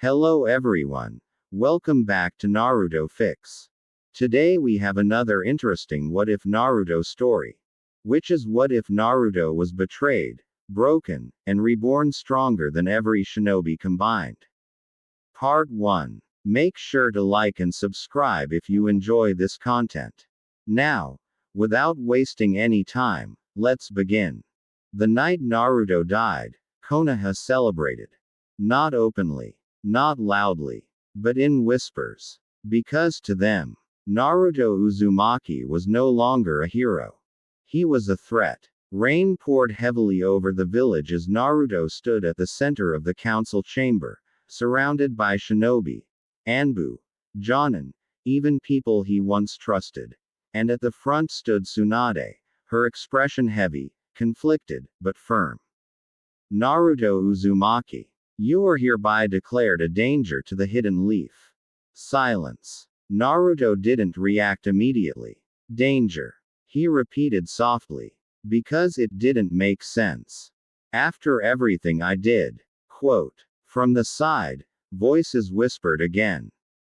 Hello everyone. Welcome back to Naruto Fix. Today we have another interesting what if Naruto story. Which is what if Naruto was betrayed, broken, and reborn stronger than every shinobi combined. Part 1. Make sure to like and subscribe if you enjoy this content. Now, without wasting any time, let's begin. The night Naruto died, Konoha celebrated. Not openly, not loudly, but in whispers. Because to them, Naruto Uzumaki was no longer a hero. He was a threat. Rain poured heavily over the village as Naruto stood at the center of the council chamber, surrounded by shinobi, Anbu, Jonin, even people he once trusted. And at the front stood Tsunade, her expression heavy, conflicted, but firm. Naruto Uzumaki, you are hereby declared a danger to the hidden leaf. Silence. Naruto didn't react immediately. Danger. He repeated softly. Because it didn't make sense. After everything I did. Quote. From the side, voices whispered again.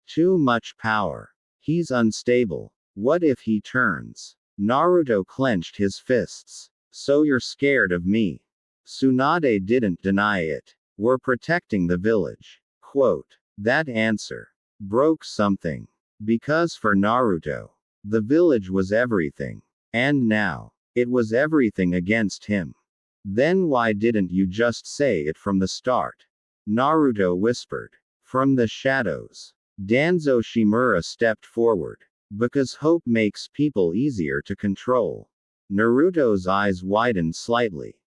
Too much power. He's unstable. What if he turns? Naruto clenched his fists. So you're scared of me? Tsunade didn't deny it. We're protecting the village. Quote. That answer broke something. Because for Naruto, the village was everything. And now, it was everything against him. Then why didn't you just say it from the start? Naruto whispered. From the shadows. Danzo Shimura stepped forward. Because hope makes people easier to control. Naruto's eyes widened slightly.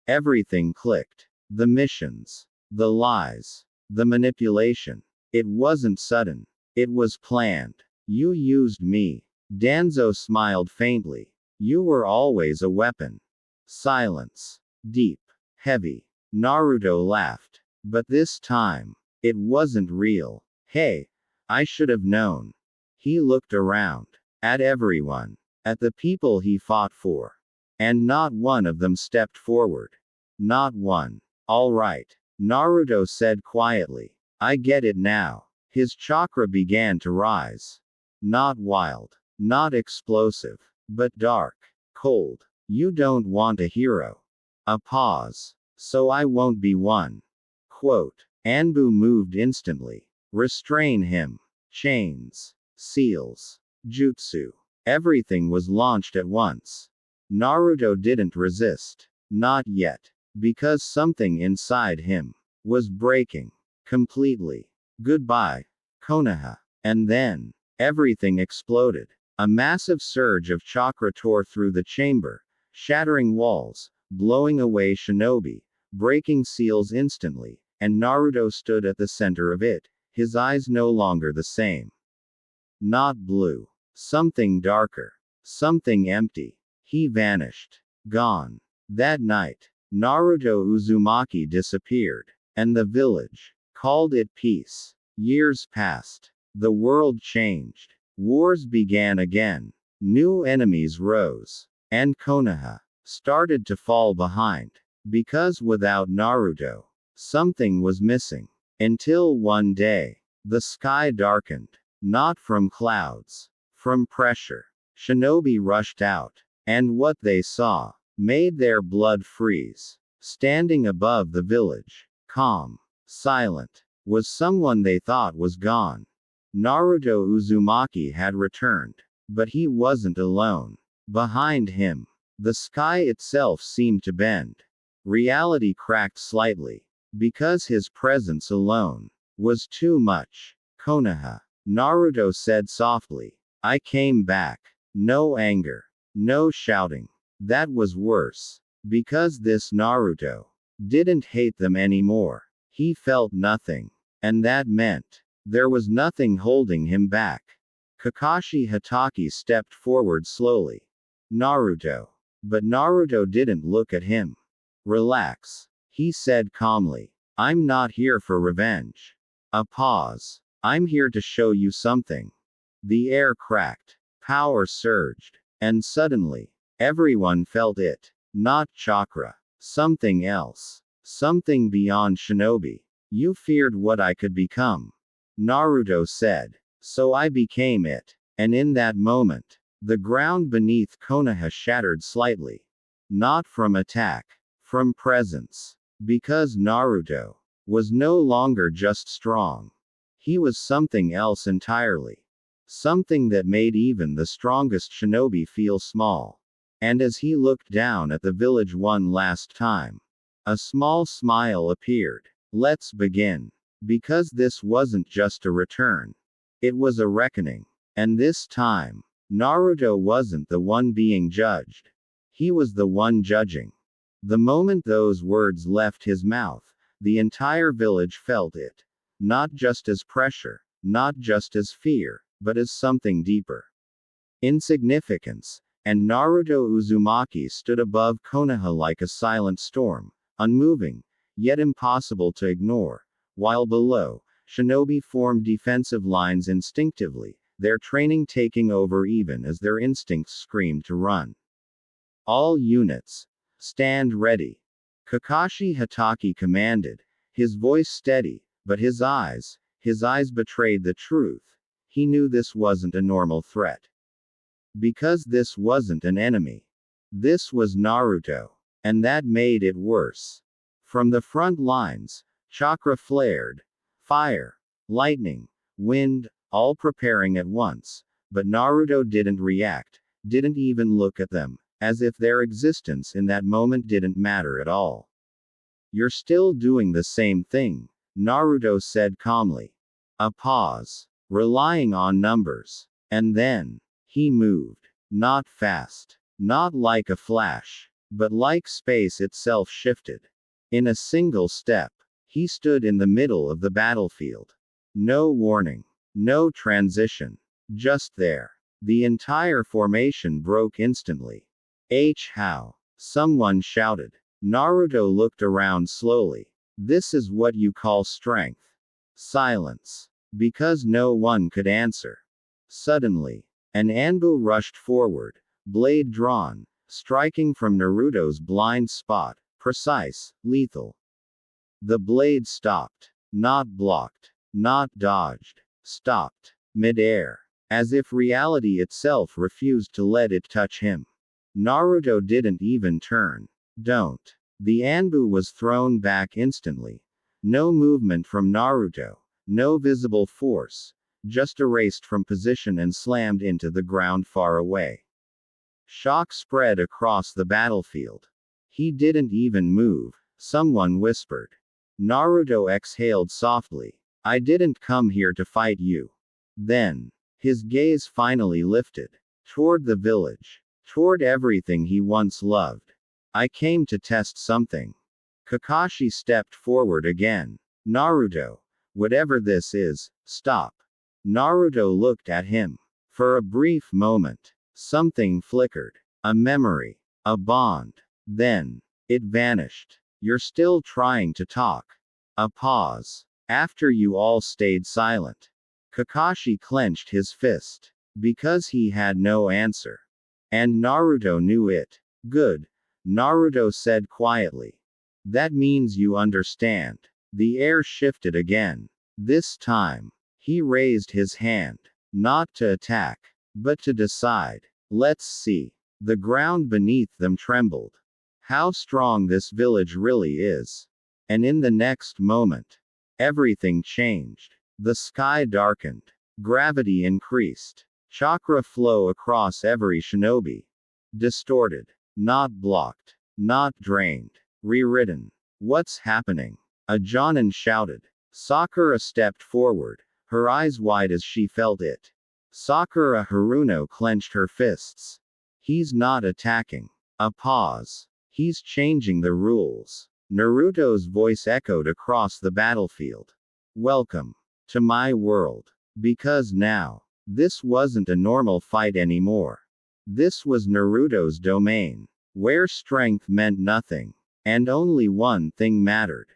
Everything clicked. The missions. The lies. The manipulation. It wasn't sudden. It was planned. You used me. Danzo smiled faintly. You were always a weapon. Silence. Deep. Heavy. Naruto laughed. But this time, it wasn't real. Hey, I should have known. He looked around. At everyone. At the people he fought for. And not one of them stepped forward. Not one. All right. Naruto said quietly. I get it now. His chakra began to rise. Not wild. Not explosive. But dark. Cold. You don't want a hero. A pause. So I won't be one. Quote. Anbu moved instantly. Restrain him. Chains. Seals. Jutsu. Everything was launched at once. Naruto didn't resist. Not yet. Because something inside him was breaking. Completely. Goodbye, Konoha. And then, everything exploded. A massive surge of chakra tore through the chamber, shattering walls, blowing away shinobi, breaking seals instantly, and Naruto stood at the center of it, his eyes no longer the same. Not blue. Something darker. Something empty. He vanished. Gone. That night, Naruto Uzumaki disappeared. And the village called it peace. Years passed. The world changed. Wars began again. New enemies rose. And Konoha started to fall behind. Because without Naruto, something was missing. Until one day, the sky darkened. Not from clouds. From pressure. Shinobi rushed out. And what they saw made their blood freeze. Standing above the village, calm, silent, was someone they thought was gone. Naruto Uzumaki had returned. But he wasn't alone. Behind him, the sky itself seemed to bend. Reality cracked slightly. Because his presence alone was too much. Konoha. Naruto said softly. I came back. No anger. No shouting. That was worse. Because this Naruto didn't hate them anymore. He felt nothing. And that meant there was nothing holding him back. Kakashi Hatake stepped forward slowly. Naruto. But Naruto didn't look at him. Relax. He said calmly. I'm not here for revenge. A pause. I'm here to show you something. The air cracked. Power surged. And suddenly, everyone felt it. Not chakra. Something else. Something beyond shinobi. You feared what I could become. Naruto said. So I became it. And in that moment, the ground beneath Konoha shattered slightly. Not from attack. From presence. Because Naruto was no longer just strong. He was something else entirely. Something that made even the strongest shinobi feel small. And as he looked down at the village one last time, a small smile appeared. Let's begin. Because this wasn't just a return. It was a reckoning. And this time, Naruto wasn't the one being judged. He was the one judging. The moment those words left his mouth, the entire village felt it. Not just as pressure, not just as fear, but as something deeper. Insignificance. And Naruto Uzumaki stood above Konoha like a silent storm, unmoving, yet impossible to ignore, while below, shinobi formed defensive lines instinctively, their training taking over even as their instincts screamed to run. All units, stand ready. Kakashi Hatake commanded, his voice steady, but his eyes betrayed the truth. He knew this wasn't a normal threat. Because this wasn't an enemy. This was Naruto. And that made it worse. From the front lines, chakra flared. Fire, lightning, wind, all preparing at once. But Naruto didn't react, didn't even look at them, as if their existence in that moment didn't matter at all. You're still doing the same thing, Naruto said calmly. A pause. Relying on numbers. And then, he moved. Not fast. Not like a flash. But like space itself shifted. In a single step, he stood in the middle of the battlefield. No warning. No transition. Just there. The entire formation broke instantly. How? Someone shouted. Naruto looked around slowly. This is what you call strength. Silence. Because no one could answer. Suddenly, an Anbu rushed forward, blade drawn, striking from Naruto's blind spot, precise, lethal. The blade stopped. Not blocked. Not dodged. Stopped. Mid-air. As if reality itself refused to let it touch him. Naruto didn't even turn. Don't. The Anbu was thrown back instantly. No movement from Naruto. No visible force. Just erased from position and slammed into the ground far away. Shock spread across the battlefield. He didn't even move, someone whispered. Naruto exhaled softly. I didn't come here to fight you. Then, his gaze finally lifted. Toward the village. Toward everything he once loved. I came to test something. Kakashi stepped forward again. Naruto. Whatever this is, stop. Naruto looked at him. For a brief moment, something flickered. A memory. A bond. Then, it vanished. You're still trying to talk. A pause. After you all stayed silent. Kakashi clenched his fist. Because he had no answer. And Naruto knew it. Good. Naruto said quietly. That means you understand. The air shifted again. This time, he raised his hand. Not to attack, but to decide. Let's see. The ground beneath them trembled. How strong this village really is. And in the next moment, everything changed. The sky darkened. Gravity increased. Chakra flow across every shinobi. Distorted. Not blocked. Not drained. Rewritten. What's happening? A Jonin shouted. Sakura stepped forward, her eyes wide as she felt it. Sakura Haruno clenched her fists. He's not attacking. A pause. He's changing the rules. Naruto's voice echoed across the battlefield. Welcome to my world. Because now, this wasn't a normal fight anymore. This was Naruto's domain, where strength meant nothing, and only one thing mattered.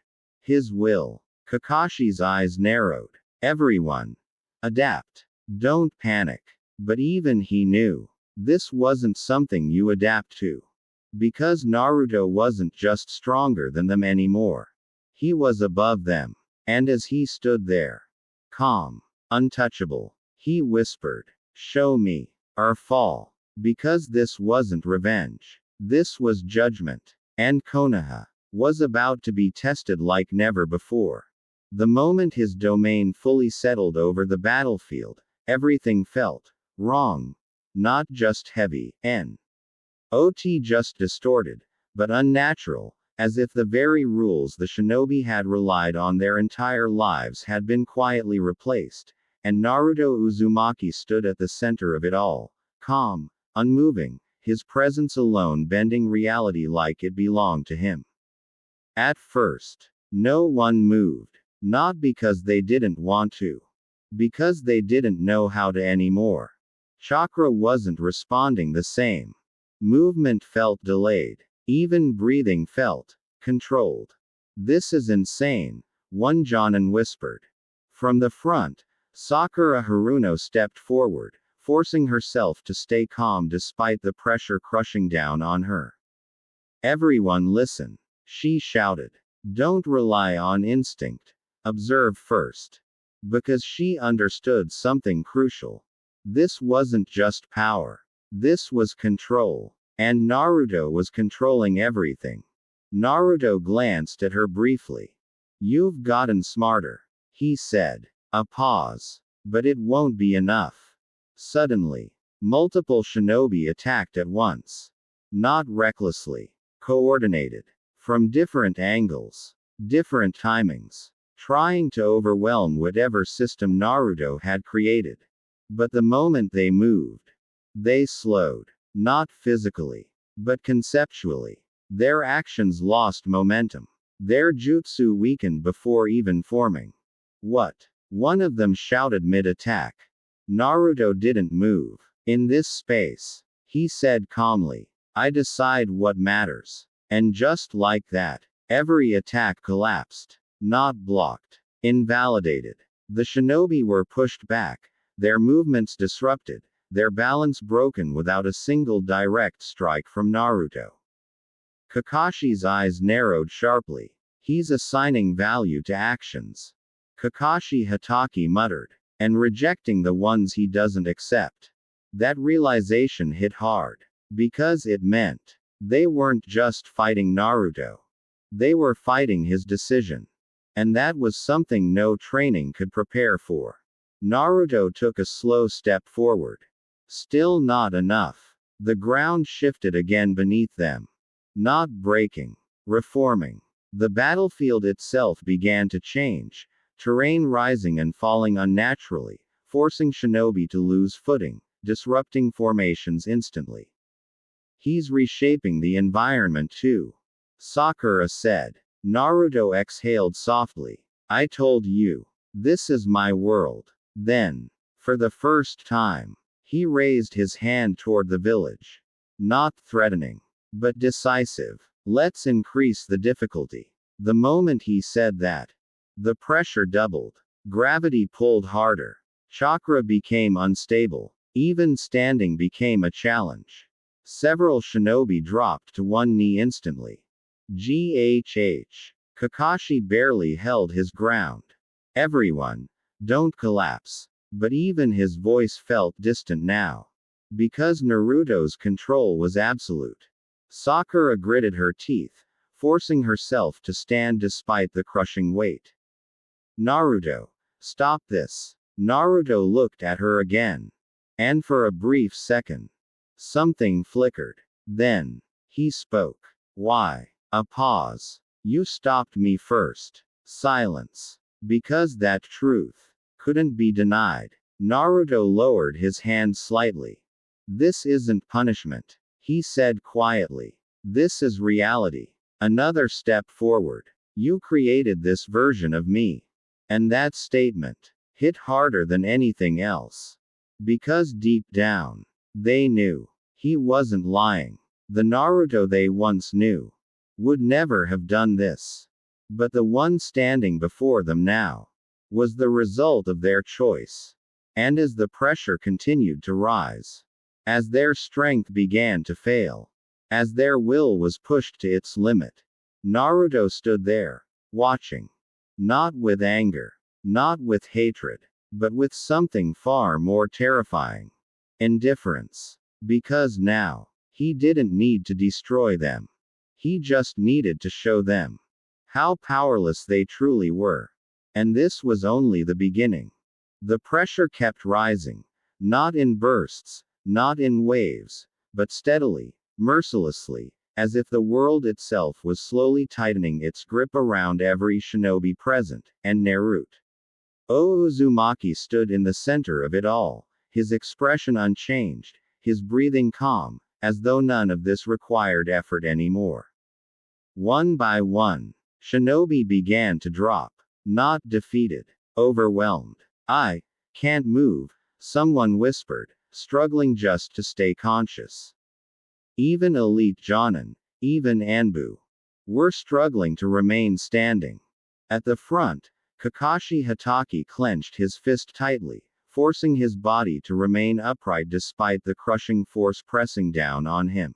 His will. Kakashi's eyes narrowed. Everyone. Adapt. Don't panic. But even he knew. This wasn't something you adapt to. Because Naruto wasn't just stronger than them anymore. He was above them. And as he stood there, calm, untouchable, he whispered, "Show me our fall." Because this wasn't revenge. This was judgment. And Konoha was about to be tested like never before. The moment his domain fully settled over the battlefield, everything felt wrong. Not just heavy, not just distorted, but unnatural, as if the very rules the shinobi had relied on their entire lives had been quietly replaced, and Naruto Uzumaki stood at the center of it all, calm, unmoving, his presence alone bending reality like it belonged to him. At first, no one moved, not because they didn't want to, because they didn't know how to anymore. Chakra wasn't responding the same. Movement felt delayed. Even breathing felt controlled. "This is insane," one Jonin whispered. From the front, Sakura Haruno stepped forward, forcing herself to stay calm despite the pressure crushing down on her. "Everyone listen," she shouted. "Don't rely on instinct. Observe first." Because she understood something crucial. This wasn't just power. This was control. And Naruto was controlling everything. Naruto glanced at her briefly. "You've gotten smarter," he said. A pause. "But it won't be enough." Suddenly, multiple shinobi attacked at once. Not recklessly. Coordinated. From different angles. Different timings. Trying to overwhelm whatever system Naruto had created. But the moment they moved, they slowed. Not physically, but conceptually. Their actions lost momentum. Their jutsu weakened before even forming. "What?" one of them shouted mid-attack. Naruto didn't move. "In this space," he said calmly, "I decide what matters." And just like that, every attack collapsed. Not blocked. Invalidated. The shinobi were pushed back, their movements disrupted, their balance broken without a single direct strike from Naruto. Kakashi's eyes narrowed sharply. "He's assigning value to actions." Kakashi Hatake muttered. "And rejecting the ones he doesn't accept." That realization hit hard. Because it meant they weren't just fighting Naruto. They were fighting his decision. And that was something no training could prepare for. Naruto took a slow step forward. Still not enough. The ground shifted again beneath them. Not breaking. Reforming. The battlefield itself began to change, terrain rising and falling unnaturally, forcing shinobi to lose footing, disrupting formations instantly. "He's reshaping the environment too," Sakura said. Naruto exhaled softly. "I told you. This is my world." Then, for the first time, he raised his hand toward the village. Not threatening, but decisive. "Let's increase the difficulty." The moment he said that, the pressure doubled. Gravity pulled harder. Chakra became unstable. Even standing became a challenge. Several shinobi dropped to one knee instantly. GHH. Kakashi barely held his ground. "Everyone, don't collapse." But even his voice felt distant now. Because Naruto's control was absolute. Sakura gritted her teeth, forcing herself to stand despite the crushing weight. "Naruto, stop this." Naruto looked at her again. And for a brief second, something flickered. Then, he spoke. "Why?" A pause. "You stopped me first." Silence. Because that truth couldn't be denied. Naruto lowered his hand slightly. "This isn't punishment," he said quietly. "This is reality." Another step forward. "You created this version of me." And that statement hit harder than anything else. Because deep down, they knew he wasn't lying. The Naruto they once knew would never have done this. But the one standing before them now was the result of their choice. And as the pressure continued to rise, as their strength began to fail, as their will was pushed to its limit, Naruto stood there, watching. Not with anger. Not with hatred. But with something far more terrifying. Indifference. Because now, he didn't need to destroy them. He just needed to show them how powerless they truly were. And this was only the beginning. The pressure kept rising. Not in bursts, not in waves, but steadily, mercilessly, as if the world itself was slowly tightening its grip around every shinobi present, and Naruto. Uzumaki stood in the center of it all, his expression unchanged, his breathing calm, as though none of this required effort anymore. One by one, shinobi began to drop. Not defeated. Overwhelmed. I can't move, someone whispered, struggling just to stay conscious. Even elite Jonin, even Anbu, were struggling to remain standing. At the front, Kakashi Hatake clenched his fist tightly, forcing his body to remain upright despite the crushing force pressing down on him.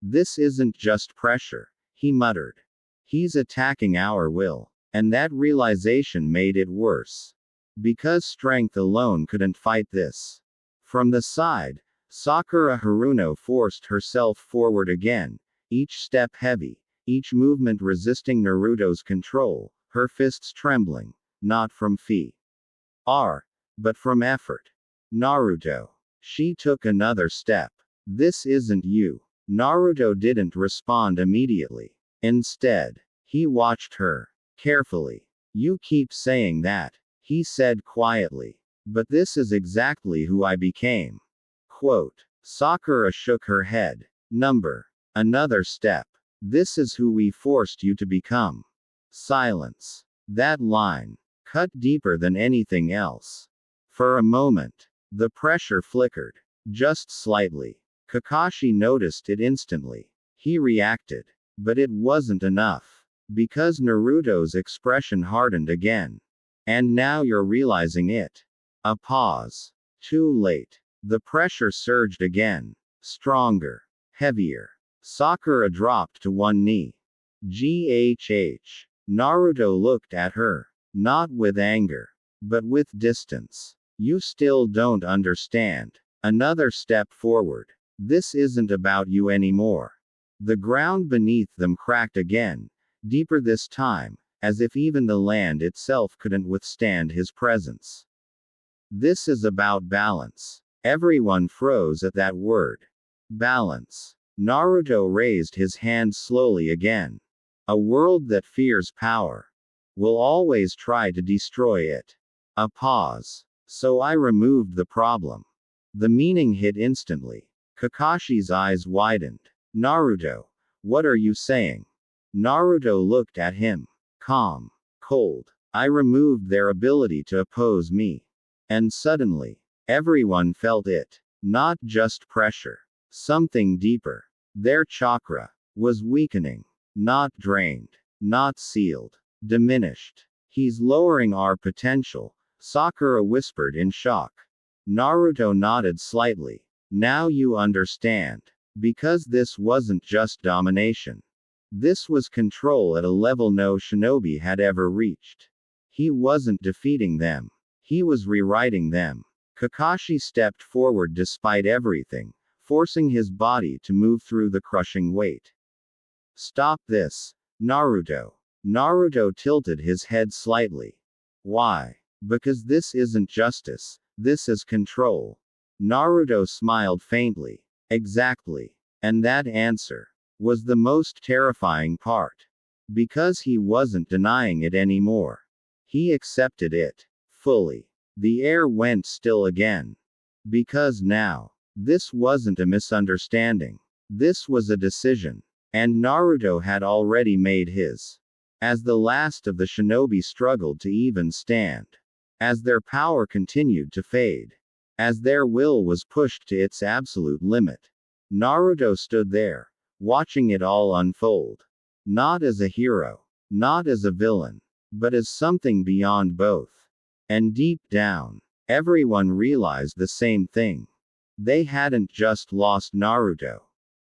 This isn't just pressure, he muttered. He's attacking our will. And that realization made it worse. Because strength alone couldn't fight this. From the side, Sakura Haruno forced herself forward again, each step heavy, each movement resisting Naruto's control, her fists trembling, not from fear, but from effort. Naruto. She took another step. This isn't you. Naruto didn't respond immediately. Instead, he watched her. Carefully. You keep saying that, he said quietly. But this is exactly who I became. Quote. Sakura shook her head. Another step. This is who we forced you to become. Silence. That line cut deeper than anything else. For a moment, the pressure flickered. Just slightly. Kakashi noticed it instantly. He reacted. But it wasn't enough. Because Naruto's expression hardened again. And now you're realizing it. A pause. Too late. The pressure surged again. Stronger. Heavier. Sakura dropped to one knee. GHH. Naruto looked at her. Not with anger. But with distance. You still don't understand. Another step forward. This isn't about you anymore. The ground beneath them cracked again. Deeper this time, as if even the land itself couldn't withstand his presence. This is about balance. Everyone froze at that word. Balance. Naruto raised his hand slowly again. A world that fears power will always try to destroy it. A pause. So I removed the problem. The meaning hit instantly. Kakashi's eyes widened. Naruto, what are you saying? Naruto looked at him. Calm. Cold. I removed their ability to oppose me. And suddenly, everyone felt it. Not just pressure. Something deeper. Their chakra was weakening. Not drained. Not sealed. Diminished. He's lowering our potential, Sakura whispered in shock. Naruto nodded slightly. Now you understand. Because this wasn't just domination. This was control at a level no shinobi had ever reached. He wasn't defeating them. He was rewriting them. Kakashi stepped forward despite everything, forcing his body to move through the crushing weight. Stop this, Naruto. Naruto tilted his head slightly. Why? Because this isn't justice, this is control. Naruto smiled faintly. Exactly. And that answer was the most terrifying part. Because he wasn't denying it anymore. He accepted it. Fully. The air went still again. Because now, this wasn't a misunderstanding. This was a decision. And Naruto had already made his. As the last of the shinobi struggled to even stand. As their power continued to fade. As their will was pushed to its absolute limit. Naruto stood there, watching it all unfold. Not as a hero. Not as a villain. But as something beyond both. And deep down, everyone realized the same thing. They hadn't just lost Naruto.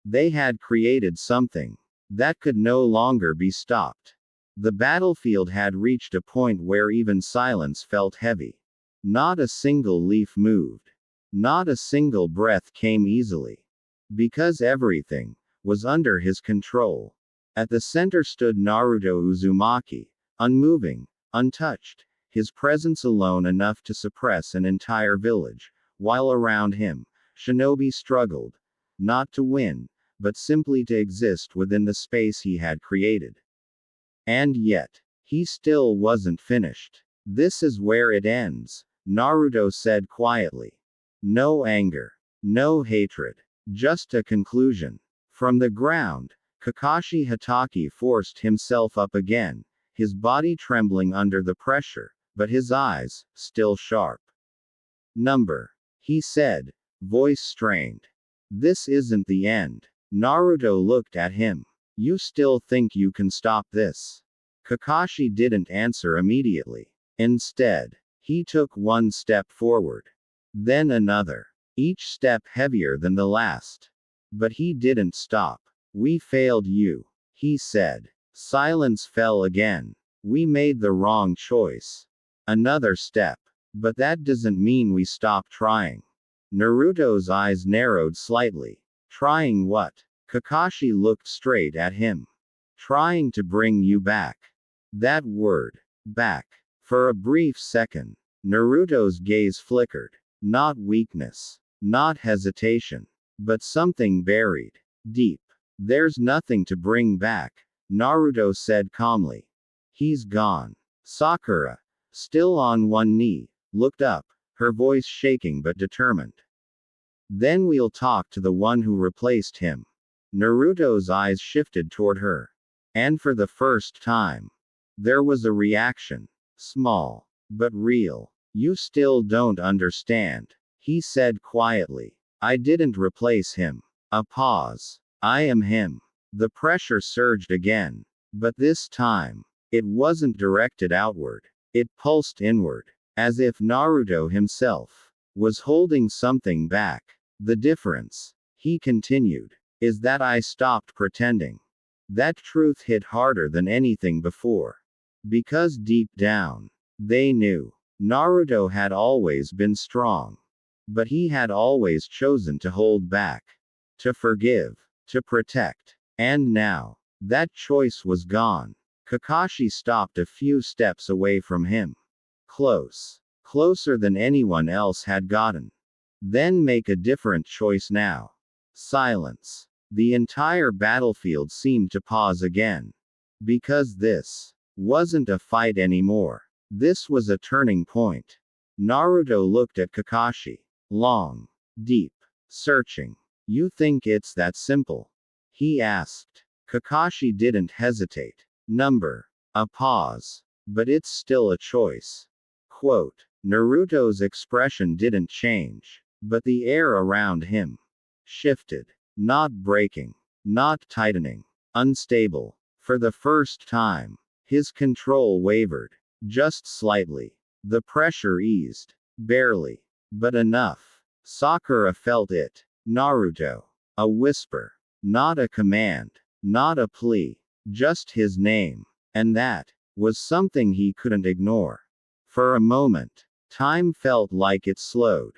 They had created something that could no longer be stopped. The battlefield had reached a point where even silence felt heavy. Not a single leaf moved. Not a single breath came easily. Because everything was under his control. At the center stood Naruto Uzumaki, unmoving, untouched, his presence alone enough to suppress an entire village, while around him, Shinobi struggled, not to win, but simply to exist within the space he had created. And yet, he still wasn't finished. This is where it ends, Naruto said quietly. No anger. No hatred. Just a conclusion. From the ground, Kakashi Hatake forced himself up again, his body trembling under the pressure, but his eyes, still sharp. Number. He said, voice strained. This isn't the end. Naruto looked at him. You still think you can stop this? Kakashi didn't answer immediately. Instead, he took one step forward. Then another. Each step heavier than the last. But he didn't stop. We failed you, he said. Silence fell again. We made the wrong choice. Another step. But that doesn't mean we stop trying. Naruto's eyes narrowed slightly. Trying what? Kakashi looked straight at him. Trying to bring you back. That word. Back. For a brief second, Naruto's gaze flickered. Not weakness. Not hesitation. But something buried. Deep. There's nothing to bring back, Naruto said calmly. He's gone. Sakura, still on one knee, looked up, her voice shaking but determined. Then we'll talk to the one who replaced him. Naruto's eyes shifted toward her. And for the first time, there was a reaction. Small. But real. You still don't understand, he said quietly. I didn't replace him. A pause. I am him. The pressure surged again. But this time, it wasn't directed outward. It pulsed inward. As if Naruto himself was holding something back. The difference, he continued, is that I stopped pretending. That truth hit harder than anything before. Because deep down, they knew. Naruto had always been strong. But he had always chosen to hold back. To forgive. To protect. And now, that choice was gone. Kakashi stopped a few steps away from him. Close. Closer than anyone else had gotten. Then make a different choice now. Silence. The entire battlefield seemed to pause again. Because this wasn't a fight anymore. This was a turning point. Naruto looked at Kakashi. Long. Deep. Searching. You think it's that simple? He asked. Kakashi didn't hesitate. Number. A pause. But it's still a choice. Quote. Naruto's expression didn't change. But the air around him shifted. Not breaking. Not tightening. Unstable. For the first time, his control wavered. Just slightly. The pressure eased. Barely. But enough. Sakura felt it. Naruto. A whisper. Not a command. Not a plea. Just his name. And that was something he couldn't ignore. For a moment, time felt like it slowed.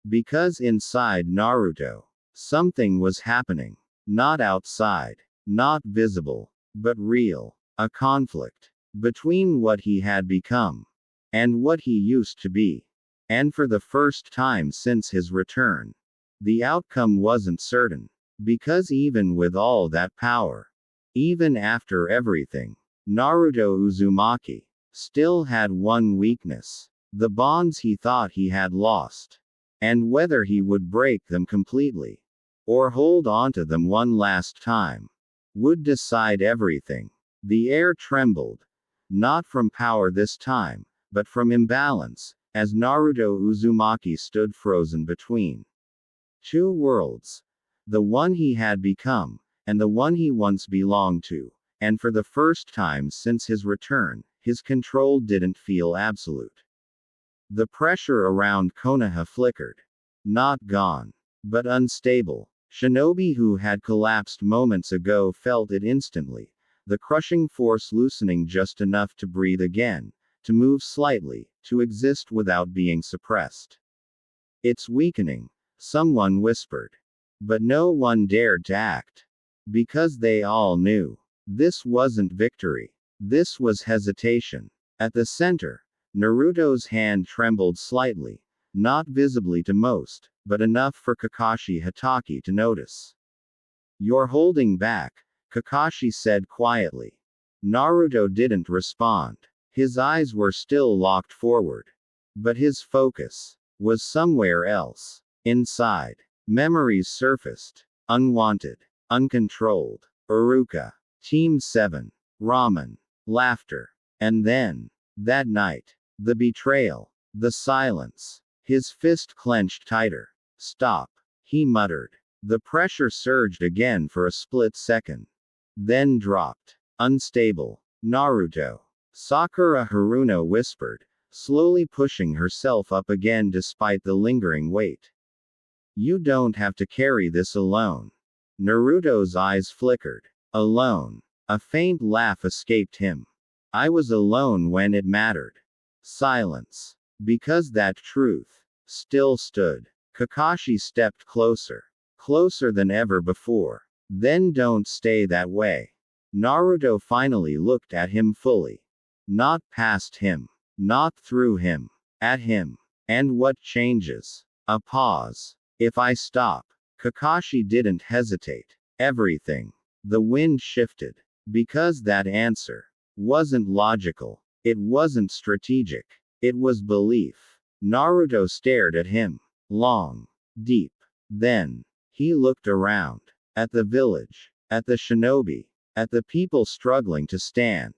Because inside Naruto, something was happening. Not outside. Not visible. But real. A conflict. Between what he had become. And what he used to be. And for the first time since his return, the outcome wasn't certain. Because even with all that power, even after everything, Naruto Uzumaki still had one weakness. The bonds he thought he had lost. And whether he would break them completely, or hold onto them one last time, would decide everything. The air trembled. Not from power this time, but from imbalance, as Naruto Uzumaki stood frozen between two worlds. The one he had become, and the one he once belonged to. And for the first time since his return, his control didn't feel absolute. The pressure around Konoha flickered. Not gone. But unstable. Shinobi, who had collapsed moments ago, felt it instantly. the crushing force loosening just enough to breathe again, to move slightly, to exist without being suppressed. It's weakening, someone whispered. But no one dared to act. Because they all knew. This wasn't victory. This was hesitation. At the center, Naruto's hand trembled slightly, not visibly to most, but enough for Kakashi Hatake to notice. "You're holding back," Kakashi said quietly. Naruto didn't respond. His eyes were still locked forward. But his focus was somewhere else. Inside. Memories surfaced. Unwanted. Uncontrolled. Iruka. Team 7. Ramen. Laughter. And then. That night. The betrayal. The silence. His fist clenched tighter. "Stop," he muttered. The pressure surged again for a split second. Then dropped. "Unstable. Naruto." Sakura Haruno whispered, slowly pushing herself up again despite the lingering weight. "You don't have to carry this alone." Naruto's eyes flickered. "Alone?" A faint laugh escaped him. "I was alone when it mattered." Silence. Because that truth still stood. Kakashi stepped closer. Closer than ever before. "Then don't stay that way." Naruto finally looked at him fully. Not past him. Not through him. At him. "And what changes?" A pause. "If I stop." Kakashi didn't hesitate. "Everything." The wind shifted. Because that answer wasn't logical. It wasn't strategic. It was belief. Naruto stared at him. Long. Deep. Then. He looked around. At the village. At the shinobi. At the people struggling to stand.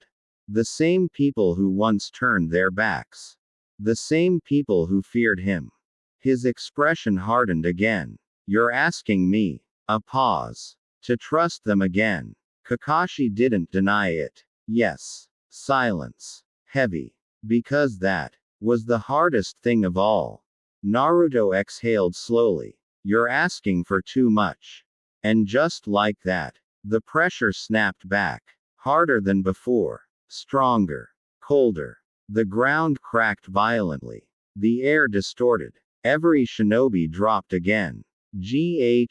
The same people who once turned their backs. The same people who feared him. His expression hardened again. "You're asking me." A pause. "To trust them again." Kakashi didn't deny it. "Yes." Silence. Heavy. Because that was the hardest thing of all. Naruto exhaled slowly. "You're asking for too much." And just like that, the pressure snapped back. Harder than before. Stronger. Colder. The ground cracked violently. The air distorted. Every shinobi dropped again. Ghh.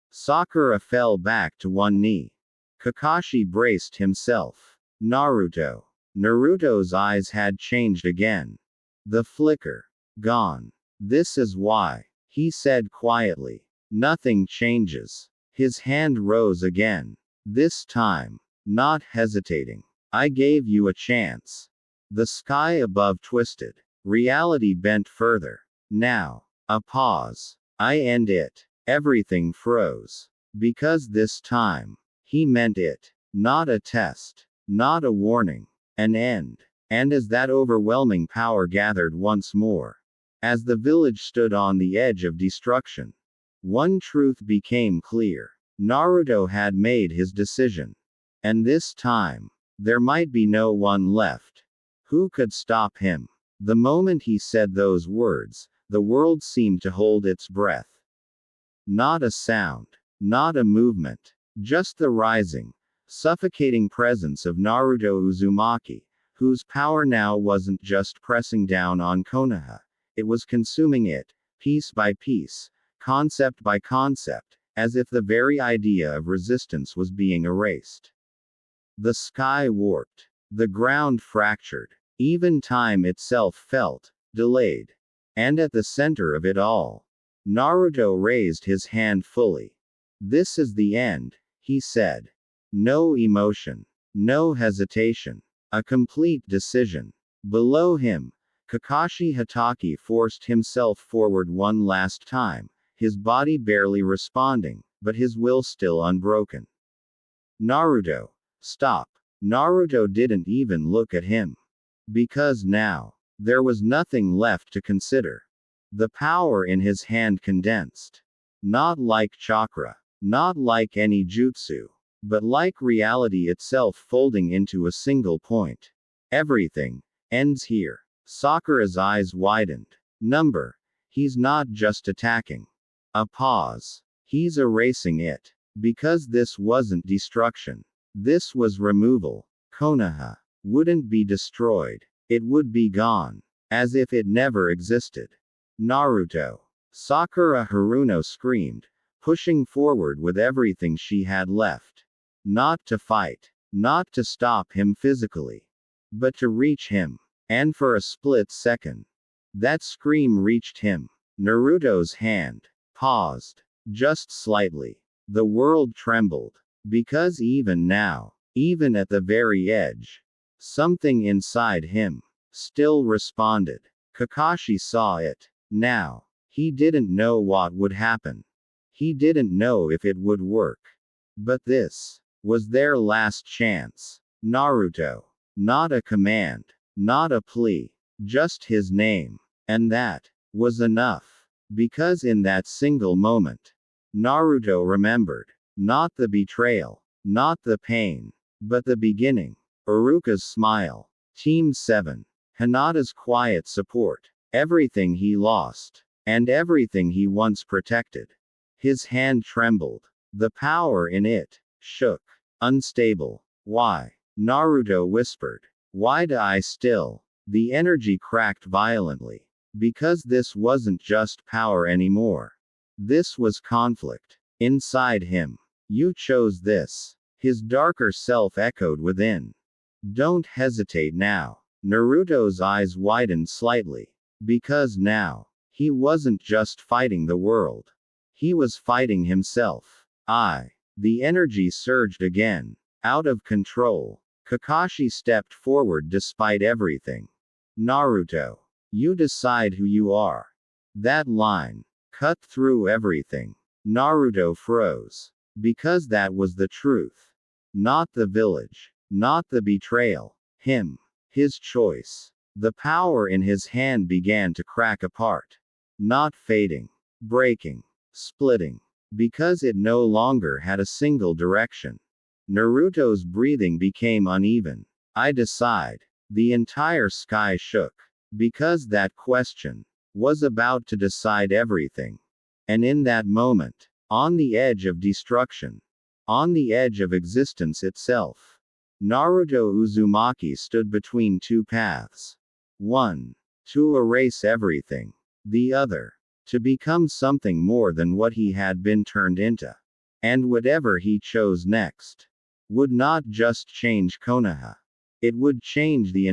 Sakura fell back to one knee. Kakashi braced himself. Naruto. Naruto's eyes had changed again. The flicker. Gone. "This is why," he said quietly. "Nothing changes." His hand rose again. This time. Not hesitating. "I gave you a chance." The sky above twisted. Reality bent further. Now. A pause. "I end it." Everything froze. Because this time. He meant it. Not a test. Not a warning. An end. And as that overwhelming power gathered once more. As the village stood on the edge of destruction. One truth became clear. Naruto had made his decision. And this time. There might be no one left. Who could stop him? The moment he said those words, the world seemed to hold its breath. Not a sound. Not a movement. Just the rising, suffocating presence of Naruto Uzumaki, whose power now wasn't just pressing down on Konoha. It was consuming it, piece by piece, concept by concept, as if the very idea of resistance was being erased. The sky warped. The ground fractured. Even time itself felt delayed. And at the center of it all, Naruto raised his hand fully. "This is the end," he said. No emotion. No hesitation. A complete decision. Below him, Kakashi Hatake forced himself forward one last time, his body barely responding, but his will still unbroken. "Naruto, stop." Naruto didn't even look at him. Because now, there was nothing left to consider. The power in his hand condensed. Not like chakra. Not like any jutsu. But like reality itself folding into a single point. Everything ends here. Sakura's eyes widened. He's not just attacking. A pause. He's erasing it. Because this wasn't destruction. This was removal. Konoha wouldn't be destroyed. It would be gone. As if it never existed. Naruto. Sakura Haruno screamed, pushing forward with everything she had left. Not to fight. Not to stop him physically. But to reach him. And for a split second, that scream reached him. Naruto's hand paused. Just slightly. The world trembled. Because even now, even at the very edge, something inside him still responded. Kakashi saw it. Now, he didn't know what would happen. He didn't know if it would work. But this was their last chance. Naruto. Not a command. Not a plea. Just his name. And that was enough. Because in that single moment, Naruto remembered. Not the betrayal. Not the pain. But the beginning. Iruka's smile. Team 7. Hinata's quiet support. Everything he lost. And everything he once protected. His hand trembled. The power in it shook. Unstable. Why? Naruto whispered. Why do I still? The energy cracked violently. Because this wasn't just power anymore. This was conflict. Inside him. You chose this. His darker self echoed within. Don't hesitate now. Naruto's eyes widened slightly. Because now, he wasn't just fighting the world. He was fighting himself. The energy surged again. Out of control. Kakashi stepped forward despite everything. Naruto. You decide who you are. That line cut through everything. Naruto froze. Because that was the truth. Not the village. Not the betrayal. Him. His choice. The power in his hand began to crack apart. Not fading. Breaking. Splitting. Because it no longer had a single direction. Naruto's breathing became uneven. I decide. The entire sky shook. Because that question was about to decide everything. And in that moment, on the edge of destruction, on the edge of existence itself, Naruto Uzumaki stood between two paths. One, to erase everything. The other, to become something more than what he had been turned into. And whatever he chose next would not just change Konoha. It would change the